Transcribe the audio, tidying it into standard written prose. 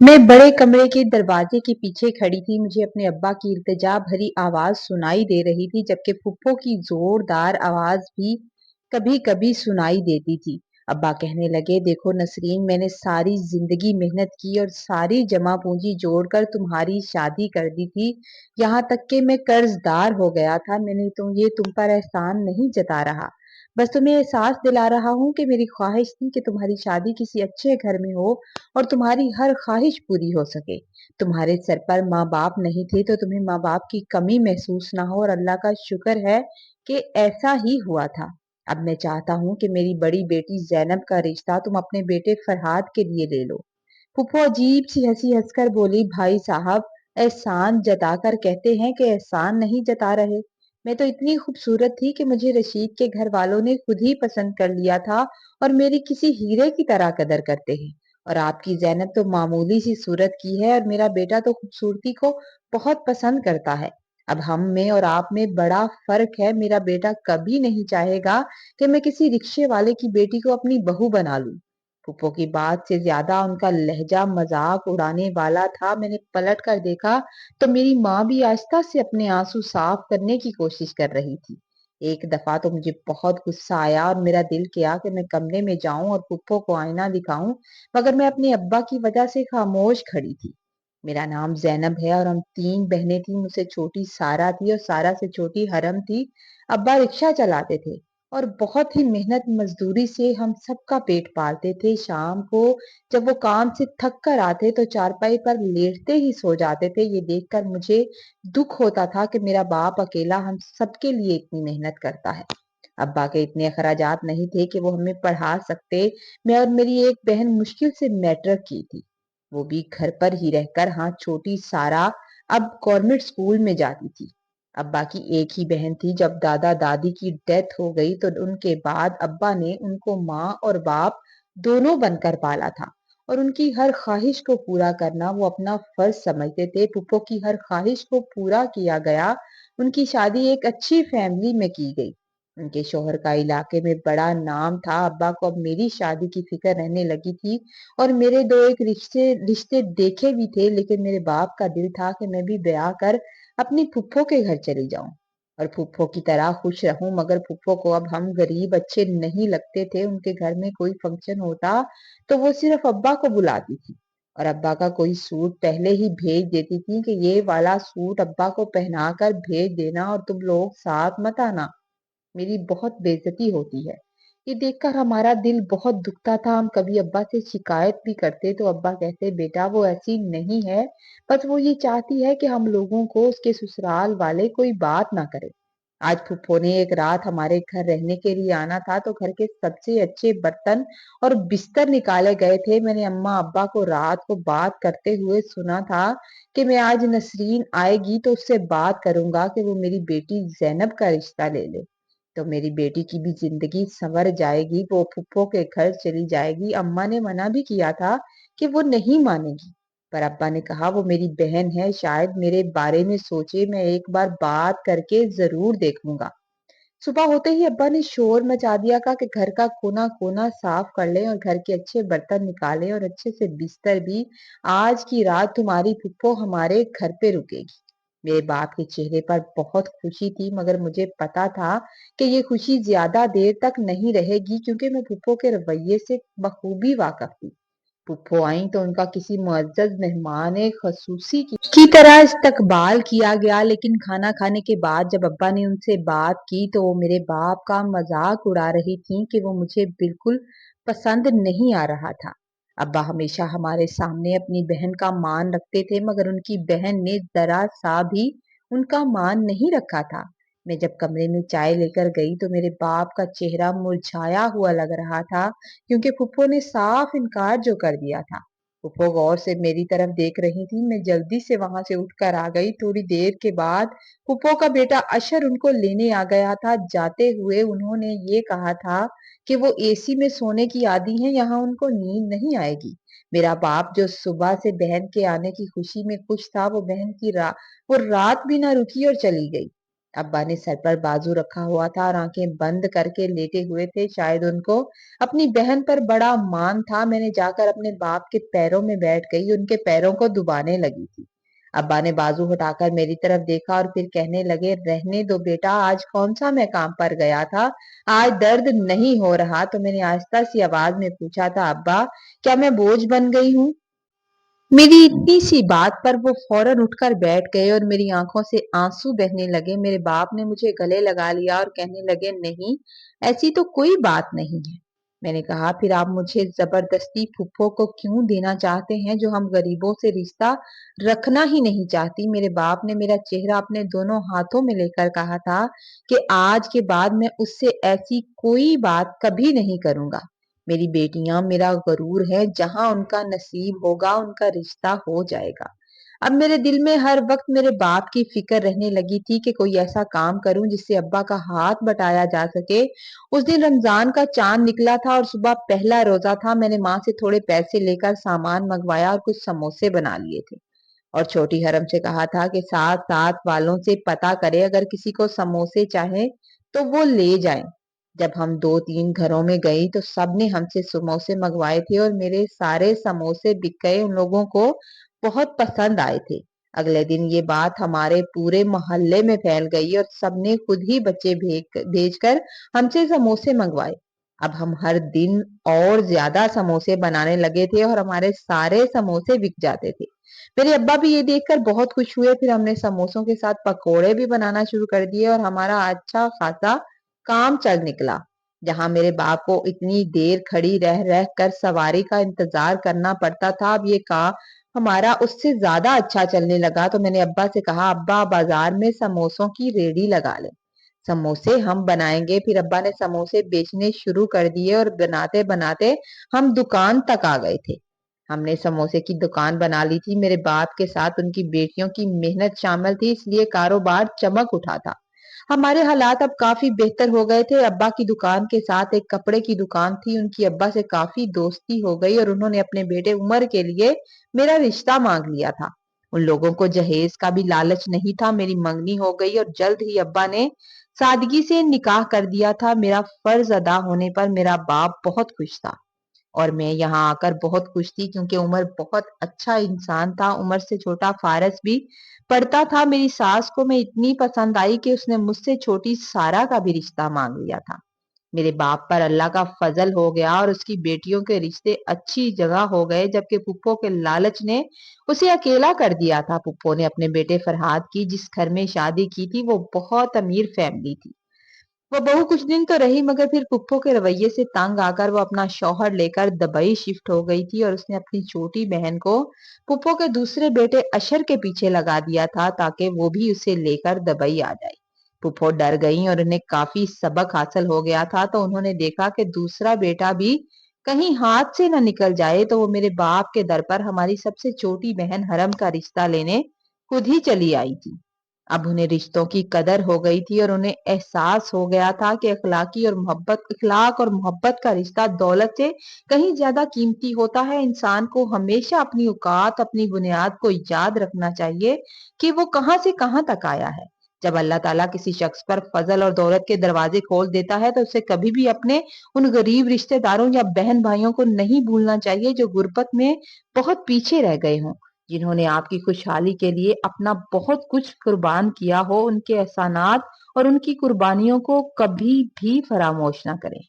मैं बड़े कमरे के दरवाजे के पीछे खड़ी थी। मुझे अपने अब्बा की इल्तिजा भरी आवाज सुनाई दे रही थी, जबकि फुप्पो की जोरदार आवाज भी कभी-कभी सुनाई देती थी। अब्बा कहने लगे, देखो नसरीन, मैंने सारी जिंदगी मेहनत की और सारी जमा पूंजी जोड़कर तुम्हारी शादी कर दी थी। यहाँ तक कि मैं कर्जदार हो गया था। मैंने तुम पर एहसान नहीं जता रहा, बस तुम्हें एहसास दिला रहा हूँ कि मेरी ख्वाहिश थी कि तुम्हारी शादी किसी अच्छे घर में हो और तुम्हारी हर ख्वाहिश पूरी हो सके। तुम्हारे सर पर माँ बाप नहीं थे तो तुम्हें माँ बाप की कमी महसूस ना हो, और अल्लाह का शुक्र है कि ऐसा ही हुआ था। अब मैं चाहता हूँ कि मेरी बड़ी बेटी जैनब का रिश्ता तुम अपने बेटे फरहाद के लिए ले लो। फूफो अजीब सी हंसी हंसकर बोली, भाई साहब, एहसान जताकर कहते हैं कि एहसान नहीं जता रहे। मैं तो इतनी खूबसूरत थी कि मुझे रशीद के घर वालों ने खुद ही पसंद कर लिया था और मेरी किसी हीरे की तरह कदर करते हैं। और आपकी ज़ैनब तो मामूली सी सूरत की है और मेरा बेटा तो खूबसूरती को बहुत पसंद करता है। अब हम में और आप में बड़ा फर्क है। मेरा बेटा कभी नहीं चाहेगा कि मैं किसी रिक्शे वाले की बेटी को अपनी बहू बना लूं। फूफो की बात से ज्यादा उनका लहजा मजाक उड़ाने वाला था। मैंने पलट कर देखा तो मेरी माँ भी आहिस्ता से अपने आंसू साफ करने की कोशिश कर रही थी। एक दफा तो मुझे बहुत गुस्सा आया और मेरा दिल किया कि मैं कमरे में जाऊं और फूफो को आईना दिखाऊं, मगर मैं अपने अब्बा की वजह से खामोश खड़ी थी। मेरा नाम जैनब है और हम तीन बहनें थी। मुझसे छोटी सारा थी और सारा से छोटी हरम थी। अब्बा रिक्शा चलाते थे और बहुत ही मेहनत मजदूरी से हम सबका पेट पालते थे। शाम को जब वो काम से थक कर आते तो चारपाई पर लेटते ही सो जाते थे। ये देखकर मुझे दुख होता था कि मेरा बाप अकेला हम सबके लिए इतनी मेहनत करता है। अब्बा के इतने अखराजात नहीं थे कि वो हमें पढ़ा सकते। मैं और मेरी एक बहन मुश्किल से मैट्रिक की थी, वो भी घर पर ही रहकर। हाँ, छोटी सारा अब गवर्नमेंट स्कूल में जाती थी। अब्बा की एक ही बहन थी। जब दादा दादी की डेथ हो गई तो उनके बाद अब्बा ने उनको माँ और बाप दोनों बनकर पाला था, और उनकी हर ख्वाहिश को पूरा करना वो अपना फर्ज समझते थे। पुप्पो की हर ख्वाहिश को पूरा किया गया। उनकी शादी एक अच्छी फैमिली में की गई। उनके शोहर का इलाके में बड़ा नाम था। अब्बा को अब मेरी शादी की फिक्र रहने लगी थी और मेरे दो एक रिश्ते रिश्ते देखे भी थे, लेकिन मेरे बाप का दिल था कि मैं भी ब्याह कर अपनी फुफ्फो के घर चली जाऊं और फुफ्फो की तरह खुश रहूं। मगर फुफ्फो को अब हम गरीब अच्छे नहीं लगते थे। उनके घर में कोई फंक्शन होता तो वो सिर्फ अब्बा को बुलाती थी और अब्बा का कोई सूट पहले ही भेज देती थी कि ये वाला सूट अब्बा को पहना कर भेज देना और तुम लोग साथ मत आना, मेरी बहुत बेइज्जती होती है। ये देखकर हमारा दिल बहुत दुखता था। हम कभी अब्बा से शिकायत भी करते तो अब्बा कहते, बेटा वो ऐसी नहीं है, बस वो ये चाहती है कि हम लोगों को उसके ससुराल वाले कोई बात ना करें। आज फुफ्फो ने एक रात हमारे घर रहने के लिए आना था तो घर के सबसे अच्छे बर्तन और बिस्तर निकाले गए थे। मैंने अम्मा अब्बा को रात को बात करते हुए सुना था कि मैं आज नसरीन आएगी तो उससे बात करूंगा कि वो मेरी बेटी जैनब का रिश्ता ले ले, तो मेरी बेटी की भी जिंदगी संवर जाएगी। वो फुफ्फो के घर चली जाएगी। अम्मा ने मना भी किया था कि वो नहीं मानेगी, पर अब्बा ने कहा वो मेरी बहन है, शायद मेरे बारे में सोचे। मैं एक बार बात करके जरूर देखूंगा। सुबह होते ही अब्बा ने शोर मचा दिया, कहा कि घर का कोना कोना साफ कर ले और घर के अच्छे बर्तन निकाले और अच्छे से बिस्तर भी। आज की रात तुम्हारी फुफ्फो हमारे घर पे रुकेगी। मेरे बाप के चेहरे पर बहुत खुशी थी, मगर मुझे पता था कि ये खुशी ज्यादा देर तक नहीं रहेगी, क्योंकि मैं फुफ्फो के रवैये से बखूबी वाकिफ थी। फुफ्फो आई तो उनका किसी मुअज्जज मेहमान खसूसी की तरह इस्तकबाल किया गया। लेकिन खाना खाने के बाद जब अब्बा ने उनसे बात की तो वो मेरे बाप का मजाक उड़ा रही थी कि वो मुझे बिल्कुल पसंद नहीं आ रहा था। अब्बा हमेशा हमारे सामने अपनी बहन का मान रखते थे, मगर उनकी बहन ने जरा सा भी उनका मान नहीं रखा था। मैं जब कमरे में चाय लेकर गई तो मेरे बाप का चेहरा मुरझाया हुआ लग रहा था, क्योंकि फुफ्फो ने साफ इनकार जो कर दिया था। फुफ्फो गौर से मेरी तरफ देख रही थी। मैं जल्दी से वहां से उठकर आ गई। थोड़ी देर के बाद फुफ्फो का बेटा अशर उनको लेने आ गया था। जाते हुए उन्होंने ये कहा था कि वो एसी में सोने की आदी हैं, यहाँ उनको नींद नहीं आएगी। मेरा बाप जो सुबह से बहन के आने की खुशी में खुश था, वो बहन की वो रात भी ना रुकी और चली गई। अब्बा ने सर पर बाजू रखा हुआ था और आंखें बंद करके लेटे हुए थे। शायद उनको अपनी बहन पर बड़ा मान था। मैंने जाकर अपने बाप के पैरों में बैठ गई, उनके पैरों को दबाने लगी थी। अब्बा ने बाजू हटाकर मेरी तरफ देखा और फिर कहने लगे, रहने दो बेटा, आज कौन सा मैं काम पर गया था, आज दर्द नहीं हो रहा। तो मैंने आहिस्ता सी आवाज में पूछा था, अब्बा क्या मैं बोझ बन गई हूँ? मेरी इतनी सी बात पर वो फौरन उठकर बैठ गए और मेरी आंखों से आंसू बहने लगे। मेरे बाप ने मुझे गले लगा लिया और कहने लगे, नहीं, ऐसी तो कोई बात नहीं है। मैंने कहा, फिर आप मुझे जबरदस्ती फूफो को क्यों देना चाहते हैं, जो हम गरीबों से रिश्ता रखना ही नहीं चाहती? मेरे बाप ने मेरा चेहरा अपने दोनों हाथों में लेकर कहा था कि आज के बाद मैं उससे ऐसी कोई बात कभी नहीं करूंगा। मेरी बेटियां मेरा गरूर है, जहां उनका नसीब होगा उनका रिश्ता हो जाएगा। अब मेरे दिल में हर वक्त मेरे बाप की फिक्र रहने लगी थी कि कोई ऐसा काम करूं जिससे अब्बा का हाथ बटाया जा सके। उस दिन रमजान का चांद निकला था और सुबह पहला रोजा था। मैंने माँ से थोड़े पैसे लेकर सामान मंगवाया और कुछ समोसे बना लिए थे और छोटी हरम से कहा था कि साथ साथ वालों से पता करे, अगर किसी को समोसे चाहे तो वो ले जाए। जब हम 2-3 घरों में गई तो सबने हमसे समोसे मंगवाए थे और मेरे सारे समोसे बिक गए। उन लोगों को बहुत पसंद आए थे। अगले दिन ये बात हमारे पूरे मोहल्ले में फैल गई और सबने खुद ही बच्चे भेजकर हमसे समोसे मंगवाए। अब हम हर दिन और ज्यादा समोसे बनाने लगे थे और हमारे सारे समोसे बिक जाते थे। मेरे अब्बा भी ये देखकर बहुत खुश हुए। फिर हमने समोसों के साथ पकोड़े भी बनाना शुरू कर दिए और हमारा अच्छा खासा काम चल निकला। जहां मेरे बाप को इतनी देर खड़ी रह रह कर सवारी का इंतजार करना पड़ता था, अब ये काम हमारा उससे ज्यादा अच्छा चलने लगा। तो मैंने अब्बा से कहा, अब्बा बाजार में समोसों की रेडी लगा ले, समोसे हम बनाएंगे। फिर अब्बा ने समोसे बेचने शुरू कर दिए और बनाते बनाते हम दुकान तक आ गए थे। हमने समोसे की दुकान बना ली थी। मेरे बाप के साथ उनकी बेटियों की मेहनत शामिल थी, इसलिए कारोबार चमक उठा था। हमारे हालात अब काफी बेहतर हो गए थे। अब्बा की दुकान के साथ एक कपड़े की दुकान थी। उनकी अब्बा से काफी दोस्ती हो गई और उन्होंने अपने बेटे उमर के लिए मेरा रिश्ता मांग लिया था। उन लोगों को जहेज का भी लालच नहीं था। मेरी मंगनी हो गई और जल्द ही अब्बा ने सादगी से निकाह कर दिया था। मेरा फर्ज अदा होने पर मेरा बाप बहुत खुश था और मैं यहाँ आकर बहुत खुश थी, क्योंकि उमर बहुत अच्छा इंसान था। उमर से छोटा फारस भी पढ़ता था। मेरी सास को मैं इतनी पसंद आई कि उसने मुझसे छोटी सारा का भी रिश्ता मांग लिया था। मेरे बाप पर अल्लाह का फजल हो गया और उसकी बेटियों के रिश्ते अच्छी जगह हो गए, जबकि पुप्पो के लालच ने उसे अकेला कर दिया था। पुप्पो ने अपने बेटे फरहाद की जिस घर में शादी की थी वो बहुत अमीर फैमिली थी। वो बहू कुछ दिन तो रही, मगर फिर पुप्पो के रवैये से तंग आकर वो अपना शौहर लेकर दुबई शिफ्ट हो गई थी और उसने अपनी छोटी बहन को पुप्पो के दूसरे बेटे अशर के पीछे लगा दिया था ताकि वो भी उसे लेकर दुबई आ जाए। पुप्पो डर गई और उन्हें काफी सबक हासिल हो गया था, तो उन्होंने देखा कि दूसरा बेटा भी कहीं हाथ से न निकल जाए, तो वो मेरे बाप के दर पर हमारी सबसे छोटी बहन हरम का रिश्ता लेने खुद ही चली आई थी। अब उन्हें रिश्तों की कदर हो गई थी और उन्हें एहसास हो गया था कि इखलाक और मोहब्बत का रिश्ता दौलत से कहीं ज्यादा कीमती होता है। इंसान को हमेशा अपनी औकात, अपनी बुनियाद को याद रखना चाहिए कि वो कहां से कहां तक आया है। जब अल्लाह ताला किसी शख्स पर फजल और दौलत के दरवाजे खोल देता है तो उसे कभी भी अपने उन गरीब रिश्तेदारों या बहन भाइयों को नहीं भूलना चाहिए जो गुर्बत में बहुत पीछे रह गए हों, जिन्होंने आपकी खुशहाली के लिए अपना बहुत कुछ कुर्बान किया हो। उनके एहसानात और उनकी कुर्बानियों को कभी भी फरामोश ना करें।